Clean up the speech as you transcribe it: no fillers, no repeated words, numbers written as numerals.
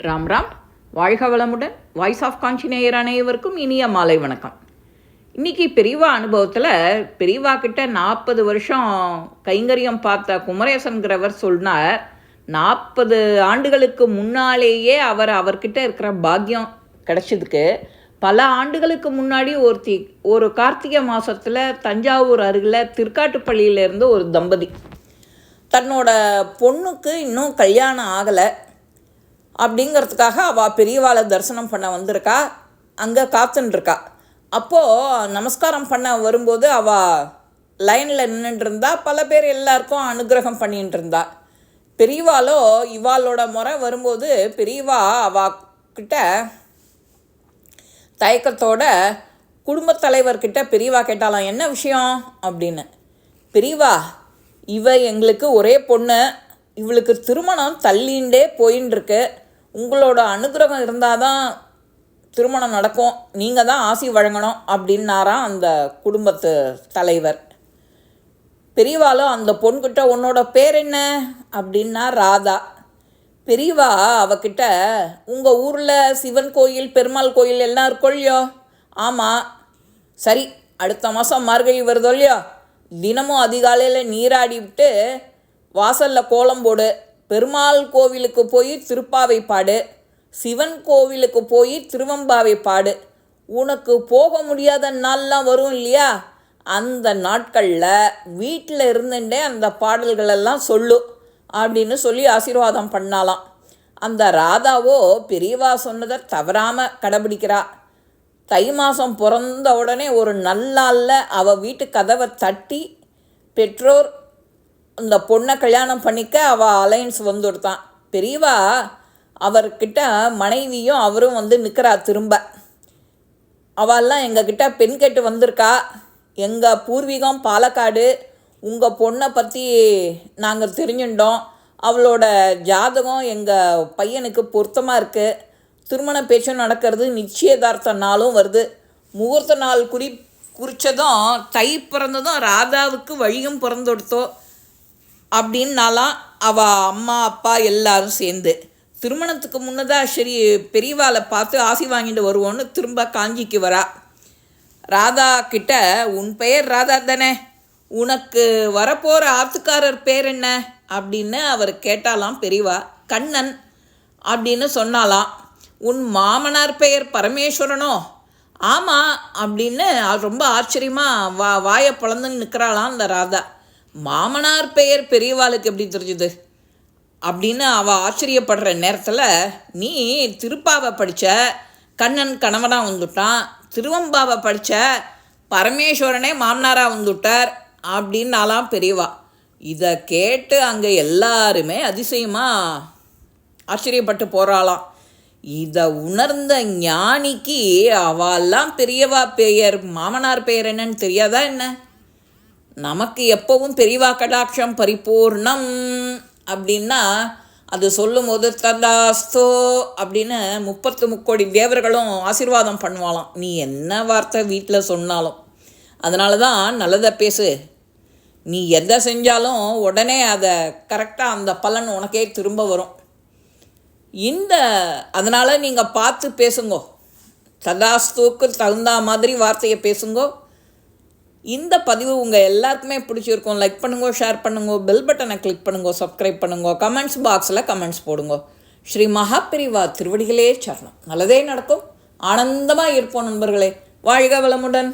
ராம் ராம். வாழ்க வளமுடன். Voice of காஞ்சி நேயர் அனைவருக்கும் இனிய மாலை வணக்கம். இன்றைக்கி பெரியவா அனுபவத்தில் பெரியவா கிட்ட 40 வருஷம் கைங்கரியம் பார்த்த குமரேசன்கிறவர் சொன்னார், 40 ஆண்டுகளுக்கு முன்னாலேயே அவர்கிட்ட இருக்கிற பாக்கியம் கிடச்சதுக்கு பல ஆண்டுகளுக்கு முன்னாடி ஒரு கார்த்திகை மாதத்தில் தஞ்சாவூர் அருகில் திருக்காட்டுப்பள்ளியிலேருந்து ஒரு தம்பதி தன்னோட பொண்ணுக்கு இன்னும் கல்யாணம் ஆகலை அப்படிங்கிறதுக்காக அவள் பெரியவாளை தரிசனம் பண்ண வந்திருக்கா, அங்கே காத்துன்ருக்கா. அப்போது நமஸ்காரம் பண்ண வரும்போது அவள் லைனில் நின்றுருந்தா, பல பேர் எல்லாருக்கும் அனுகிரகம் பண்ணிகிட்டு இருந்தா. பெரியவாளோ இவாளோட முறை வரும்போது பெரியவா அவகிட்ட தயக்கத்தோட குடும்பத் தலைவர்கிட்ட பெரியவா கேட்டாலாம், என்ன விஷயம் அப்படின்னு. பெரியவா, எங்களுக்கு ஒரே பொண்ணு, இவளுக்கு திருமணம் தள்ளிண்டே போயின்ட்டுருக்கு, உங்களோட அனுகிரகம் இருந்தால் தான் திருமணம் நடக்கும், நீங்கள் தான் ஆசி வழங்கணும் அப்படின்னாராம் அந்த குடும்பத்து தலைவர். பெரியவாலும் அந்த பொண்கிட்ட உன்னோட பேர் என்ன அப்படின்னா ராதா. பெரியவா அவகிட்ட, உங்கள் ஊரில் சிவன் கோயில் பெருமாள் கோயில் எல்லாம் இருக்கோ இல்லையோ? ஆமாம். சரி, அடுத்த மாதம் மார்கழி வருதோ இல்லையோ, தினமும் அதிகாலையில் நீராடி விட்டு வாசலில் கோலம் போடு, பெருமாள் கோவிலுக்கு போய் திருப்பாவை பாடு, சிவன் கோவிலுக்கு போய் திருவம்பாவை பாடு. உனக்கு போக முடியாத நாள்லாம் வரும் இல்லையா, அந்த நாட்களில் வீட்டில் இருந்துட்டே அந்த பாடல்களெல்லாம் சொல்லு அப்படின்னு சொல்லி ஆசீர்வாதம் பண்ணாலாம். அந்த ராதாவோ பெரியவா சொன்னதை தவறாமல் கடைபிடிக்கிறா. தை மாதம் பிறந்த உடனே ஒரு நல்லாளில் அவள் வீட்டு கதவை தட்டி பெற்றோர் அந்த பொண்ணை கல்யாணம் பண்ணிக்க அவள் அலையன்ஸ் வந்துடுத்தான். பெரியவா அவர்கிட்ட மனைவியும் அவரும் வந்து நிற்கிறா. திரும்ப அவெல்லாம் எங்ககிட்ட பெண் கேட்டு வந்திருக்கா, எங்கள் பூர்வீகம் பாலக்காடு, உங்கள் பொண்ணை பற்றி நாங்கள் தெரிஞ்சுட்டோம், அவளோட ஜாதகம் எங்கள் பையனுக்கு பொருத்தமாக இருக்குது, திருமண பேச்சும் நடக்கிறது, நிச்சயதார்த்த நாளும் வருது, முகூர்த்த நாள் குறித்ததும் தை பிறந்ததும் ராதாவுக்கு வழியும் பிறந்துடுத்தோ அப்படின்னாலாம் அவள் அம்மா அப்பா எல்லாரும் சேர்ந்து. திருமணத்துக்கு முன்னதாக சரி பெரியவாளை பார்த்து ஆசி வாங்கிட்டு வருவோன்னு திரும்ப காஞ்சிக்கு வரா. ராதா கிட்ட, உன் பெயர் ராதா தானே, உனக்கு வரப்போகிற ஆத்துக்காரர் பேர் என்ன அப்படின்னு அவர் கேட்டாலாம். பெரியவா கண்ணன் அப்படின்னு சொன்னாலாம். உன் மாமனார் பெயர் பரமேஸ்வரனோ? ஆமாம் அப்படின்னு ரொம்ப ஆச்சரியமாக வாயை பிளந்துன்னு நிற்கிறாளாம் அந்த ராதா. மாமனார் பெயர் பெரியவாளுக்கு எப்படி தெரிஞ்சுது அப்படின்னு அவள் ஆச்சரியப்படுற நேரத்தில், நீ திருப்பாவை படித்த கண்ணன் கணவனாக வந்துட்டான், திருவம்பாவை படித்த பரமேஸ்வரனே மாமனாராக வந்துட்டார் அப்படின்னாலாம் பெரியவா. இதை கேட்டு அங்கே எல்லாருமே அதிசயமாக ஆச்சரியப்பட்டு போகிறாளாம். இதை உணர்ந்த ஞானிக்கு அவெல்லாம் பெரியவா பெயர் மாமனார் பெயர் என்னன்னு தெரியாதா என்ன? நமக்கு எப்பவும் பெரியவா கடாட்சம் பரிபூர்ணம் அப்படின்னா அது சொல்லும் போது ததாஸ்தோ அப்படின்னு 33 தேவர்களும் ஆசீர்வாதம் பண்ணுவாளாம், நீ என்ன வார்த்தை வீட்டில் சொன்னாலும். அதனால தான் நல்லதை பேசு, நீ எதை செஞ்சாலும் உடனே அதை கரெக்டாக அந்த பலன் உனக்கே திரும்ப வரும். அதனால் நீங்கள் பார்த்து பேசுங்கோ, ததாஸ்துக்கு தகுந்த மாதிரி வார்த்தையை பேசுங்கோ. இந்த பதிவு உங்கள் எல்லாருக்குமே பிடிச்சிருக்கும். லைக் பண்ணுங்கோ, ஷேர் பண்ணுங்கோ, பெல் பட்டனை கிளிக் பண்ணுங்கோ, சப்ஸ்கிரைப் பண்ணுங்கோ, கமெண்ட்ஸ் பாக்ஸில் கமெண்ட்ஸ் போடுங்கோ. ஸ்ரீ மகாபெரிவா திருவடிகளே சரணம். நல்லதே நடக்கும். ஆனந்தமாக இருப்போம் நண்பர்களே. வாழ்க வளமுடன்.